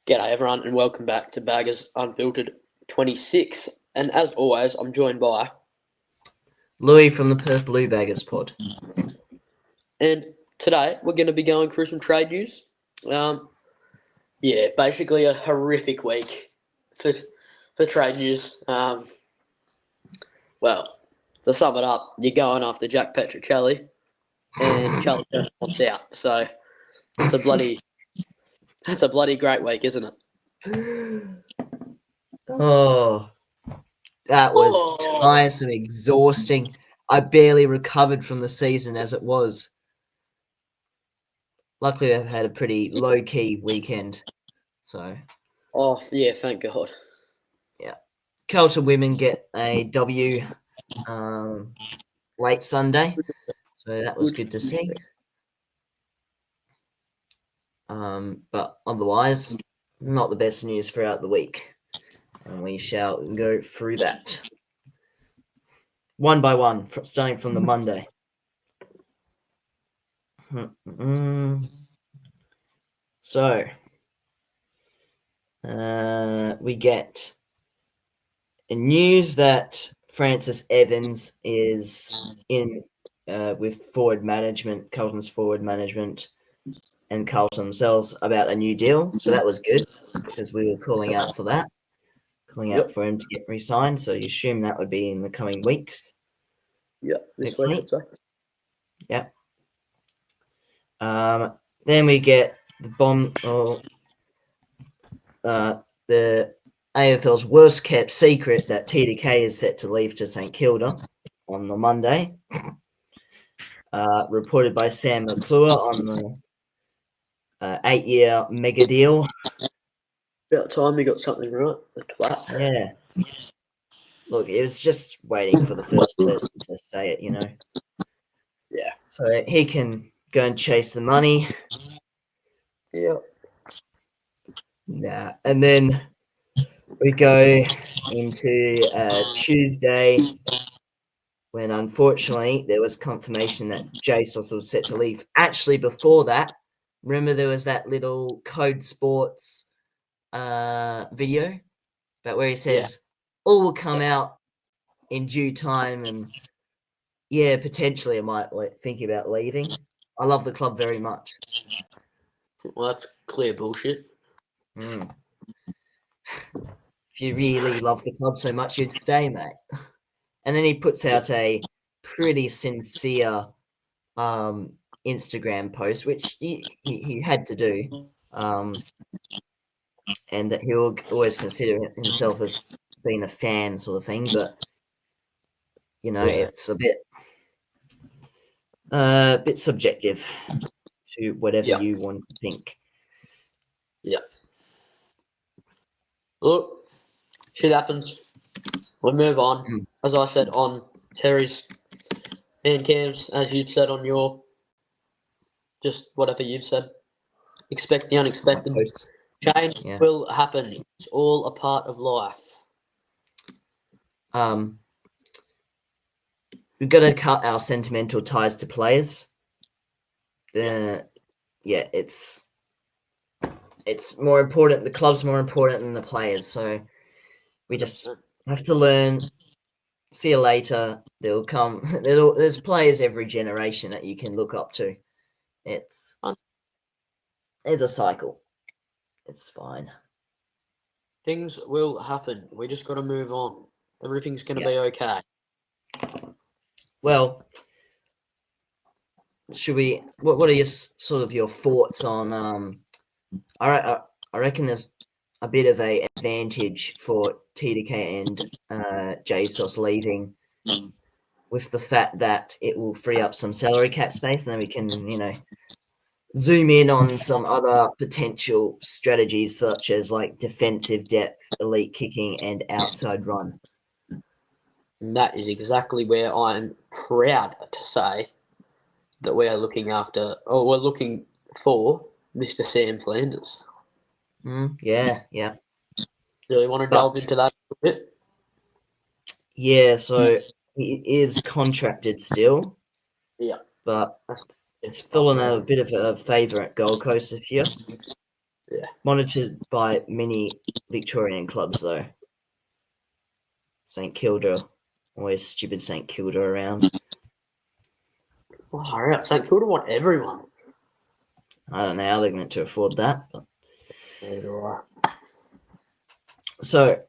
G'day everyone and welcome back to Baggers Unfiltered 26. And as always, I'm joined by... Louis from the Perth Blue Baggers pod. And today we're going to be going through some trade news. Basically a horrific week for trade news. Well, to sum it up, you're going after Jack Petrocelli and Charlie Turner wants out. So it's a bloody great week, isn't it? Oh, that was tiresome, exhausting. I barely recovered from the season as it was. Luckily, I've had a pretty low-key weekend. So. Oh, yeah, thank God. Yeah. Carlton women get a W late Sunday. So that was good to see. But otherwise, not the best news throughout the week. And we shall go through that one by one, starting from the Monday. So, we get news that Francis Evans is in with forward management, Carlton's forward management, and Carlton themselves about a new deal. So that was good because we were calling out for that. Out for him to get re-signed, so you assume that would be in the coming weeks. This week, I'd say. Yep. Then we get the AFL's worst kept secret that TDK is set to leave to St Kilda on the Monday. Reported by Sam McClure on the 8-year mega deal. About time we got something right. The twat. Yeah. Look, it was just waiting for the first person to say it, Yeah. So he can go and chase the money. Yeah. Yeah. And then we go into Tuesday when, unfortunately, there was confirmation that JSOS was set to leave. Actually, before that, remember there was that little Code Sports video about where he says all will come out in due time, and potentially I might think about leaving. I love the club very much. Well, that's clear bullshit. If you really love the club so much, you'd stay, mate. And then he puts out a pretty sincere Instagram post, which he had to do, and that he'll always consider himself as being a fan sort of thing, but it's a bit subjective to whatever you want to think. Yeah. Look, shit happens. We move on. As I said on Terry's and Cam's, as you've said on your, just whatever you've said, expect the unexpected. Change will happen. It's all a part of life. We've got to cut our sentimental ties to players. It's more important. The club's more important than the players. So we just have to learn. See you later. They'll come. There's players every generation that you can look up to. It's a cycle. It's fine. Things will happen. We just got to move on. Everything's going to be okay. Well, should we? What are your thoughts on? I reckon there's a bit of a advantage for TDK and JSOS leaving, with the fact that it will free up some salary cap space, and then we can zoom in on some other potential strategies such as like defensive depth, elite kicking, and outside run. And that is exactly where I'm proud to say that we are looking after, or we're looking for Mr. Sam Flanders. Yeah. Really want to delve into that a bit? Yeah, so he is contracted still. Yeah. But it's fallen out a bit of a favour at Gold Coast this year. Yeah. Monitored by many Victorian clubs, though. St Kilda, always stupid St Kilda around. Oh, St Kilda want everyone. I don't know how they're going to afford that. But... Neither do I. So,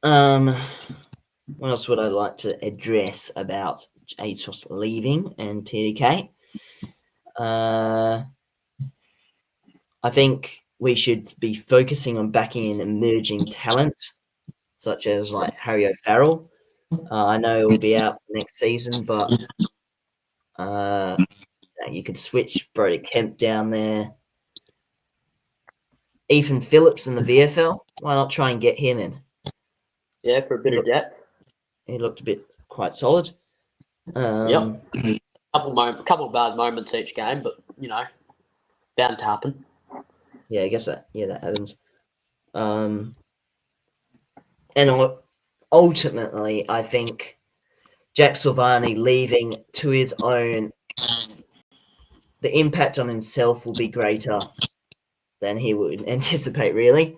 what else would I like to address about ASOS leaving and TDK? I think we should be focusing on backing in emerging talent, such as like Harry O'Farrell. I know he'll be out for next season, but you could switch Brody Kemp down there. Ethan Phillips in the VFL. Why not try and get him in? Yeah, for a bit of depth. He looked a bit quite solid. Yep. Couple of bad moments each game, but bound to happen. Yeah, I guess that happens. And ultimately, I think Jack Silvani leaving to his own, the impact on himself will be greater than he would anticipate, really.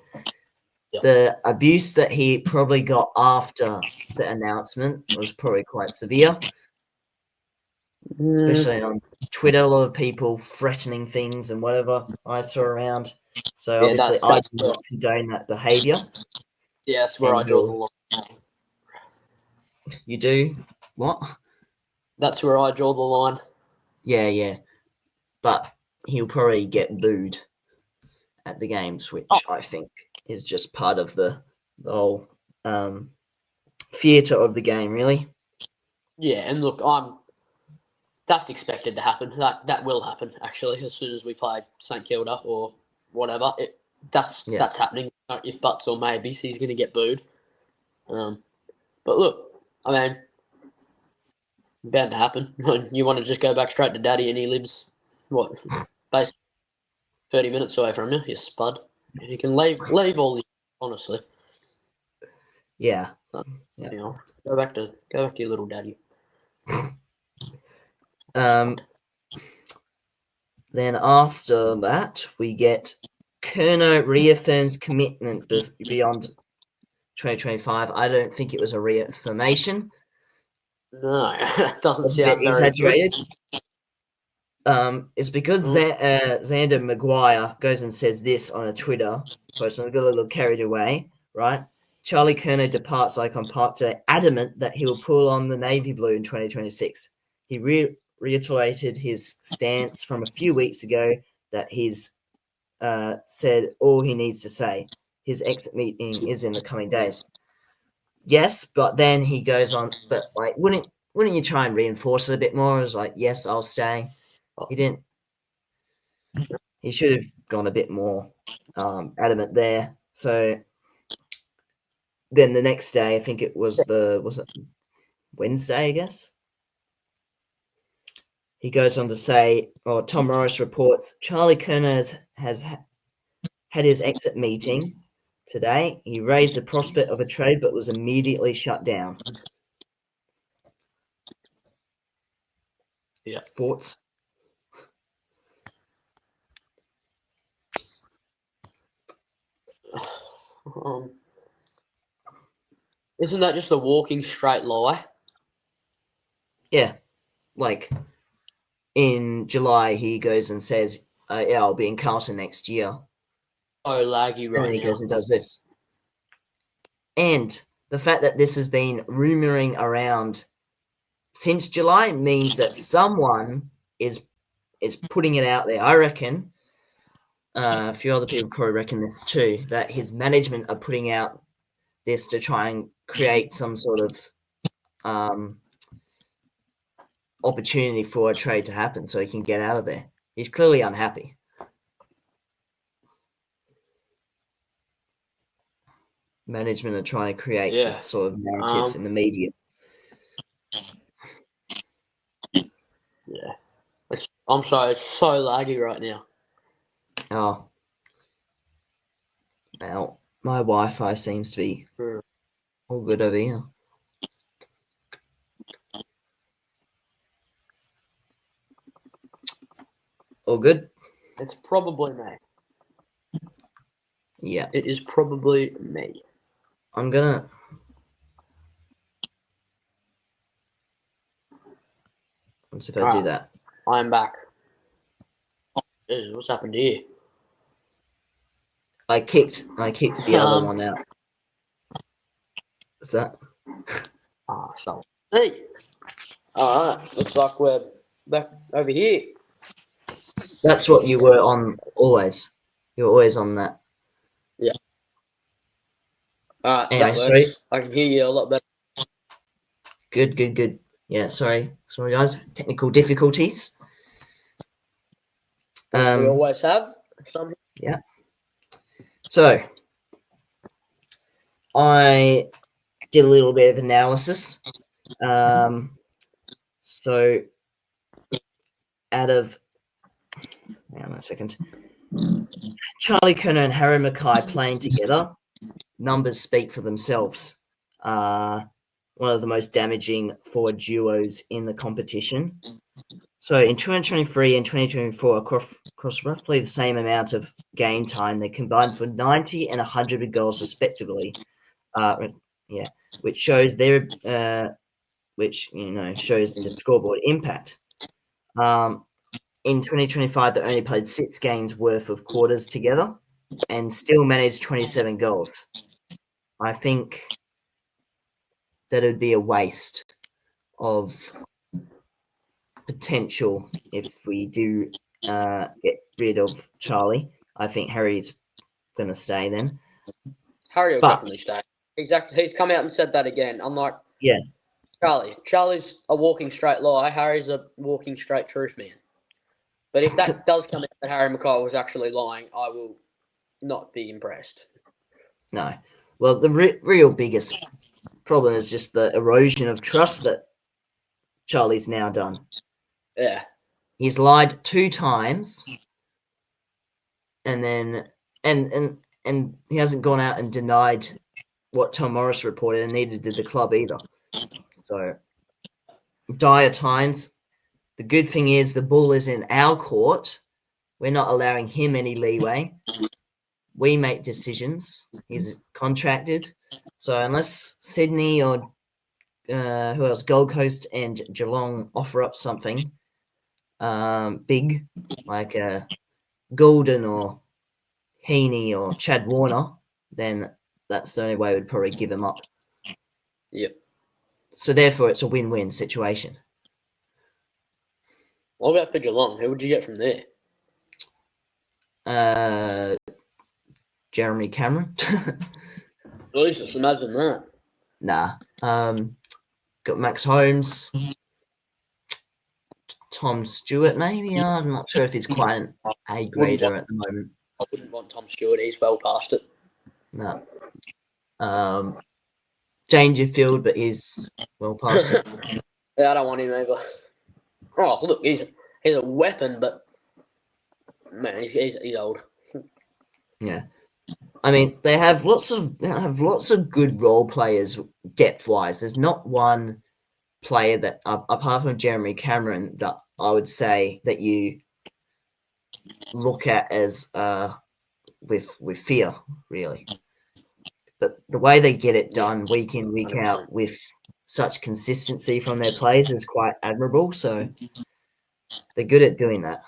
Yep. The abuse that he probably got after the announcement was probably quite severe, especially on Twitter. A lot of people threatening things and whatever I saw around. So obviously, I do not condone that behaviour. Yeah, that's where I draw the line. You do? What? That's where I draw the line. Yeah. But he'll probably get booed at the games, which I think is just part of the whole theatre of the game, really. Yeah, and look, that's expected to happen. That will happen, actually, as soon as we play St Kilda or whatever. That's happening. If buts or maybes, he's going to get booed. But look, I mean, bound to happen. You want to just go back straight to daddy, and he lives basically 30 minutes away from you spud. And you can leave all this, honestly. Yeah. Go back to your little daddy. Then after that, we get Kerno reaffirms commitment beyond 2025. I don't think it was a reaffirmation. No, it doesn't It's a sound bit very exaggerated. Good. It's because Xander Maguire goes and says this on a Twitter post, and I got a little carried away, right? Charlie Kerno departs Icon Park today, adamant that he will pull on the navy blue in 2026. He reiterated his stance from a few weeks ago that he's said all he needs to say. His exit meeting is in the coming days. Yes, but then he goes on, but like, wouldn't you try and reinforce it a bit more? It was like, yes, I'll stay. He didn't. He should have gone a bit more adamant there. So then the next day, I think it was Wednesday, I guess. He goes on to say, Tom Morris reports, Charlie Kerner has had his exit meeting today. He raised the prospect of a trade, but was immediately shut down. Yeah. Thoughts? Isn't that just a walking straight lie? Yeah. Like, in July, he goes and says, I'll be in Carlton next year. Oh, laggy right now. And then he goes and does this. And the fact that this has been rumoring around since July means that someone is putting it out there. I reckon a few other people probably reckon this too, that his management are putting out this to try and create some sort of opportunity for a trade to happen so he can get out of there. He's clearly unhappy. Management are trying to create this sort of narrative in the media. Yeah. I'm sorry, it's so laggy right now. Oh. Well, my Wi-Fi seems to be all good over here. All good? It's probably me. Yeah. It is probably me. I'm gonna. Let's see if I do that. I'm back. What's happened here? I kicked the other one out. What's that? So hey. Alright, looks like we're back over here. That's what you were on always. You were always on that. Yeah. Alright, Anyway, that works. sorry. I can hear you a lot better. Good. Yeah, sorry guys. Technical difficulties. Which we always have. Yeah. So I did a little bit of analysis. So out of hang on a second. Charlie Kerner and Harry Mackay playing together, numbers speak for themselves. One of the most damaging forward duos in the competition. So in 2023 and 2024, across roughly the same amount of game time, they combined for 90 and 100 goals respectively. Which shows their shows the scoreboard impact. In 2025, they only played 6 games worth of quarters together and still managed 27 goals. I think that it would be a waste of potential if we do get rid of Charlie. I think Harry's going to stay then. Harry will definitely stay. Exactly. He's come out and said that again. I'm like, yeah. Charlie's a walking straight lie. Harry's a walking straight truth, man. But if that does come out that Harry Mackay was actually lying, I will not be impressed. No. Well, the real biggest problem is just the erosion of trust that Charlie's now done. Yeah. He's lied 2 times, and then and he hasn't gone out and denied what Tom Morris reported, and neither did the club either. So dire times. The good thing is the ball is in our court. We're not allowing him any leeway. We make decisions. He's contracted. So unless Sydney or who else, Gold Coast and Geelong offer up something big, like Golden or Heaney or Chad Warner, then that's the only way we'd probably give him up. Yep. So therefore, it's a win-win situation. What about for Geelong? Who would you get from there? Jeremy Cameron. Jesus, imagine that. Nah. Got Max Holmes. Tom Stewart, maybe. I'm not sure if he's quite an A grader at the moment. I wouldn't want Tom Stewart. He's well past it. No. Dangerfield, but he's well past it. Yeah, I don't want him either. Oh, look, he's a weapon, but man, he's old. Yeah. I mean, they have lots of good role players depth wise. There's not one player that, apart from Jeremy Cameron, that I would say that you look at as with fear, really. But the way they get it done week in, week 100%. Out with such consistency from their players is quite admirable. So they're good at doing that.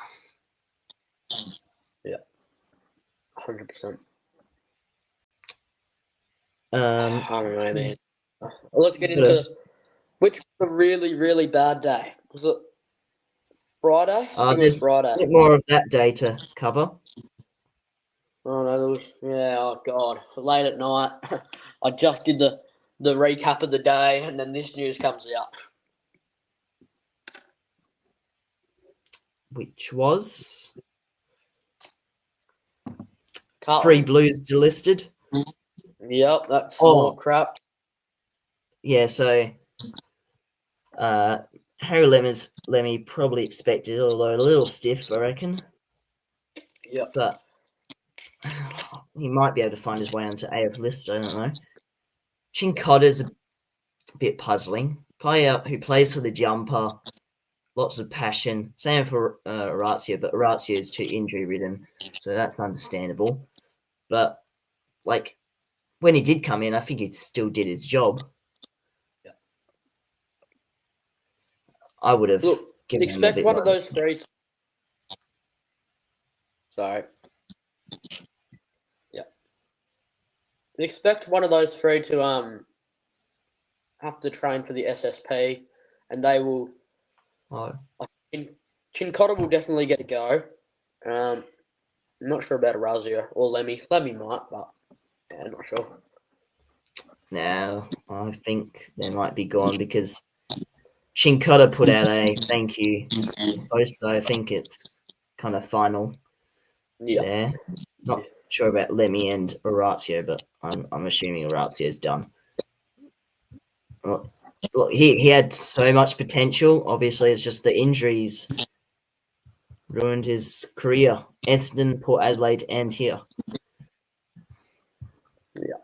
Yeah, 100%. I don't know, man. Let's get into which was a really, really bad day. Was it Friday? I think it was Friday. A bit more of that day to cover. Oh no, there was oh god. Late at night. I just did the recap of the day and then this news comes out. Which was Carlton. 3 Blues delisted. Yep, that's more crap. Yeah, so Harry Lemmy probably expected, although a little stiff, I reckon. Yep. But he might be able to find his way onto AF list, I don't know. Chincotter's a bit puzzling. Player who plays for the jumper, lots of passion. Same for Orazio, but Orazio is too injury-ridden, so that's understandable. But like when he did come in, I think he still did his job. Yeah. I would have given him a expect bit one more of those three. Sorry. Yeah. Expect one of those three to have to train for the SSP, and they will. Oh. Chincotta will definitely get a go. I'm not sure about Razia or Lemmy. Lemmy might, but yeah, I'm not sure. No, I think they might be gone because Chincotta put out a thank you post, so I think it's kind of final there. Not sure about Lemmy and Orazio, but I'm assuming Orazio's done. Look, he had so much potential. Obviously, it's just the injuries ruined his career. Essendon, Port Adelaide, and here. Yeah.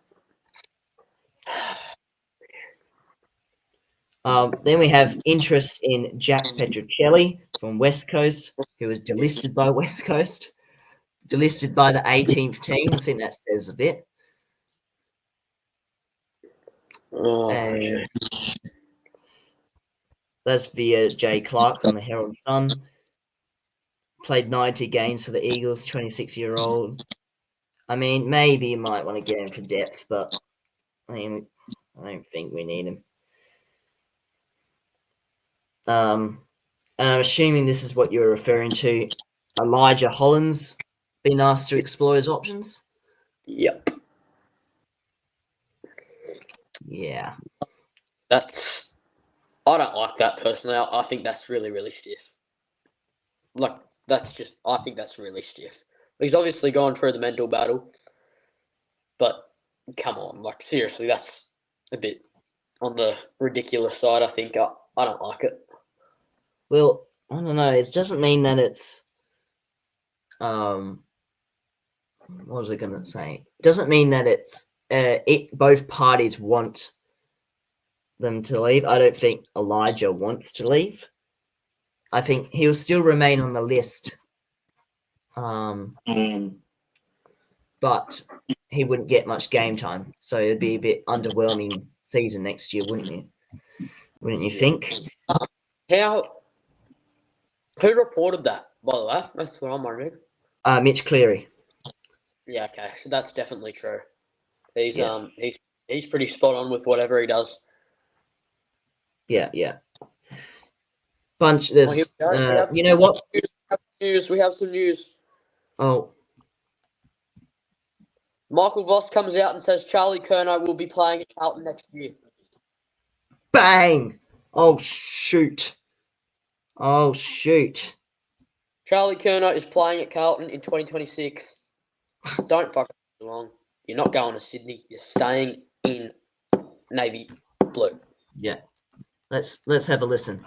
Then we have interest in Jack Petrocelli from West Coast, who was delisted by West Coast, delisted by the 18th team. I think that says a bit. That's via Jay Clark on the Herald Sun. Played 90 games for the Eagles, 26-year-old. I mean, maybe you might want to get him for depth, but I mean, I don't think we need him. And I'm assuming this is what you're referring to. Elijah Holland's been asked to explore his options. Yep. Yeah. I don't like that personally. I think that's really, really stiff. Like, I think that's really stiff. He's obviously gone through the mental battle, but come on, like, seriously, that's a bit on the ridiculous side, I think. I don't like it. Well, I don't know. It doesn't mean that it's what was I going to say? It doesn't mean that it's both parties want them to leave. I don't think Elijah wants to leave. I think he'll still remain on the list, but he wouldn't get much game time. So it'd be a bit underwhelming season next year, wouldn't you? Wouldn't you think? Who reported that, by the way? That's what I'm wondering. Mitch Cleary. Yeah, okay. So that's definitely true. He's pretty spot on with whatever he does. Yeah. Bunch. There's you know what? We have some news. Oh. Michael Voss comes out and says Charlie Curnow will be playing at Carlton next year. Bang! Oh shoot! Charlie Curnow is playing at Carlton in 2026. Don't fuck along. You're not going to Sydney. You're staying in Navy Blue. Yeah. Let's have a listen.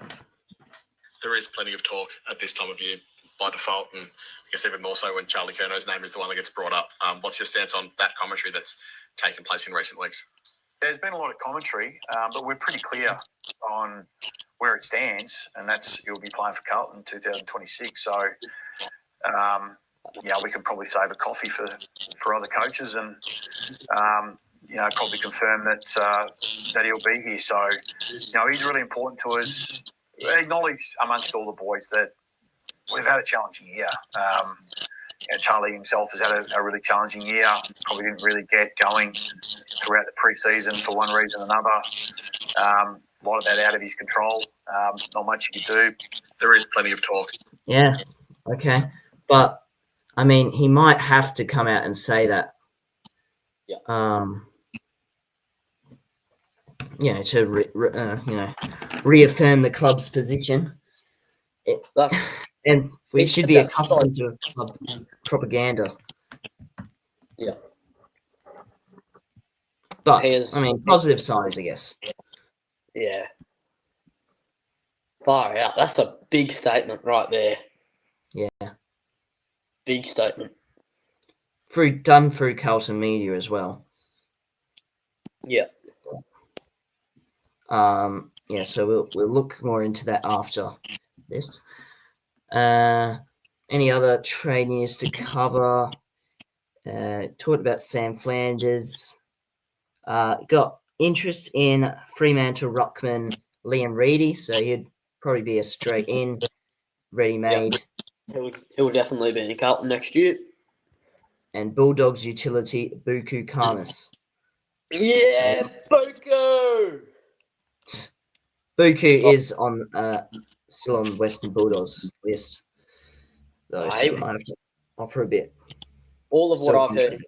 There is plenty of talk at this time of year by default, and I guess even more so when Charlie Curnow's name is the one that gets brought up. What's your stance on that commentary that's taken place in recent weeks? There's been a lot of commentary, but we're pretty clear on where it stands, and that's he'll be playing for Carlton in 2026. So, we can probably save a coffee for other coaches and, probably confirm that he'll be here. So, he's really important to us. Acknowledge amongst all the boys that we've had a challenging year. Charlie himself has had a really challenging year. Probably didn't really get going throughout the pre-season for one reason or another. A lot of that out of his control. Not much you could do. There is plenty of talk. Yeah, okay. But, I mean, he might have to come out and say that. Yeah. To reaffirm the club's position. And we should be accustomed to club propaganda. Yeah. But, positive signs, I guess. Yeah. Far out. That's a big statement right there. Yeah. Big statement. Done through Carlton Media as well. Yeah. So we'll look more into that after this. Any other trade news to cover? Talked about Sam Flanders. Got interest in Fremantle ruckman Liam Reedy, so he'd probably be a straight in, ready-made. He'll definitely be in Carlton next year. And Bulldogs utility Buku Karmas. Yeah, Buku! Buku is on still on Western Bulldogs list, though, so I might have to offer a bit. All of what I've heard.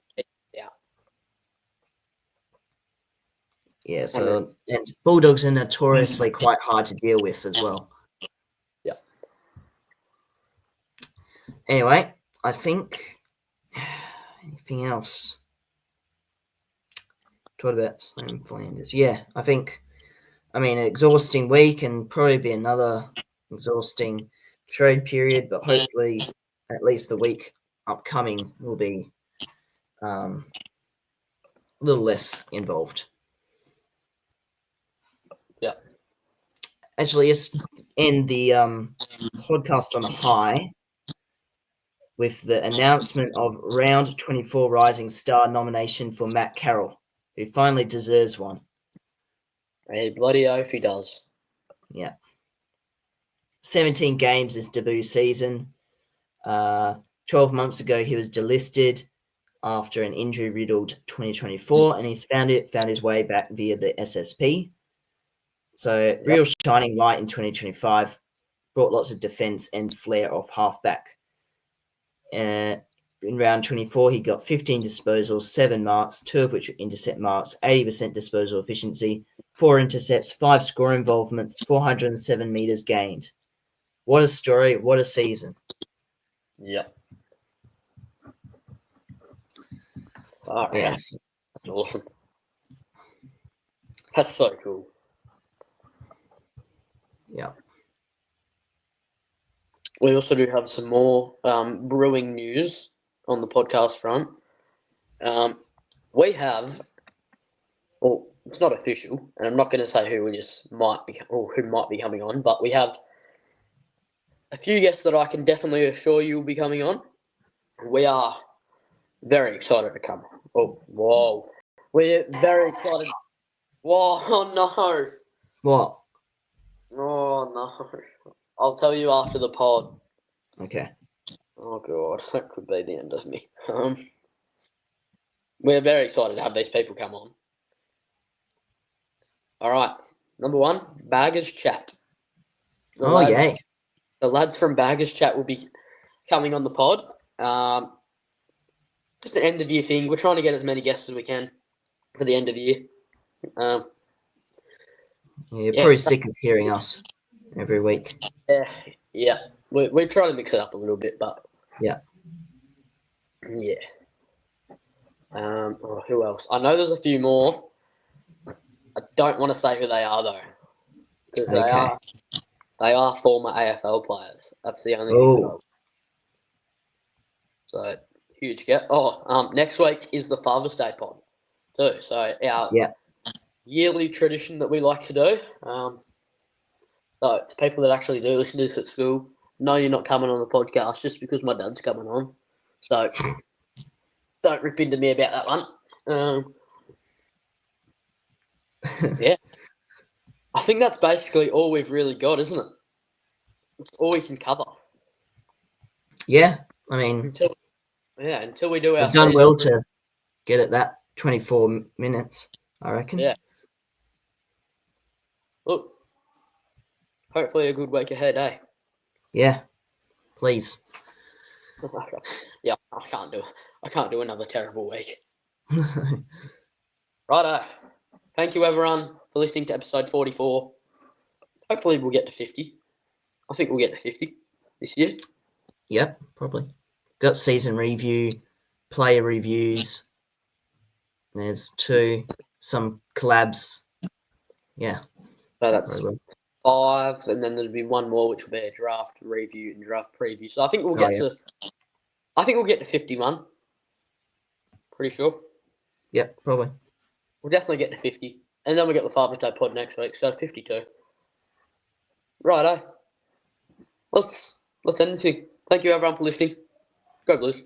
Yeah, so and Bulldogs are notoriously quite hard to deal with as well. Yeah. Anyway, I think anything else? Talk about Sam Flanders. Yeah, I mean, an exhausting week and probably be another exhausting trade period, but hopefully at least the week upcoming will be a little less involved. Yeah. Actually, let's end the podcast on a high with the announcement of round 24 Rising Star nomination for Matt Carroll, who finally deserves one. Hey, bloody oath he does. Yeah. 17 games this debut season. 12 months ago, he was delisted after an injury-riddled 2024, and he's found his way back via the SSP. So real shining light in 2025, brought lots of defense and flair off halfback. In round 24, he got 15 disposals, 7 marks, 2 of which were intercept marks, 80% disposal efficiency, 4 intercepts, 5 score involvements, 407 meters gained. What a story! What a season! Yep. Yes, that's awesome. That's so cool. Yeah. We also do have some more brewing news on the podcast front. We have, well, it's not official, and I'm not going to say who might be coming on, but we have a few guests that I can definitely assure you will be coming on. We are very excited to come. Oh, whoa. We're very excited. Whoa, oh no. What? Oh no. I'll tell you after the pod. Okay. Oh god, that could be the end of me. We're very excited to have these people come on. All right. Number 1, Baggers Chat. Yay. The lads from Baggers Chat will be coming on the pod. Just an end of year thing. We're trying to get as many guests as we can for the end of the year. You're probably sick of hearing us every week. Yeah. We're trying to mix it up a little bit, but yeah. Who else? I know there's a few more. I don't want to say who they are though, because they are former AFL players. That's the only thing that I. So huge get. Next week is the Father's Day pod too. So our yearly tradition that we like to do. So to people that actually do listen to this at school, no, you're not coming on the podcast just because my dad's coming on. So don't rip into me about that one. Yeah. I think that's basically all we've really got, isn't it? It's all we can cover. Yeah, I mean... Until we do our... We've done well to get at that 24 minutes, I reckon. Yeah. Look, hopefully a good week ahead, eh? Yeah, please. Yeah, I can't do another terrible week. Righto. Thank you, everyone, for listening to episode 44. Hopefully we'll get to 50. I think we'll get to 50 this year. Yep, probably. Got season review, player reviews. There's 2, some collabs. Yeah. So that's 5, and then there'll be one more, which will be a draft review and draft preview. So I think we'll get to 51. Pretty sure. Yep, probably. We'll definitely get to 50. And then we'll get the Father's Day pod next week, so 52. Righto. Let's end this thing. Thank you, everyone, for listening. Go Blues.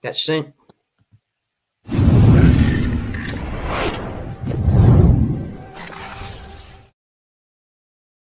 Catch you soon.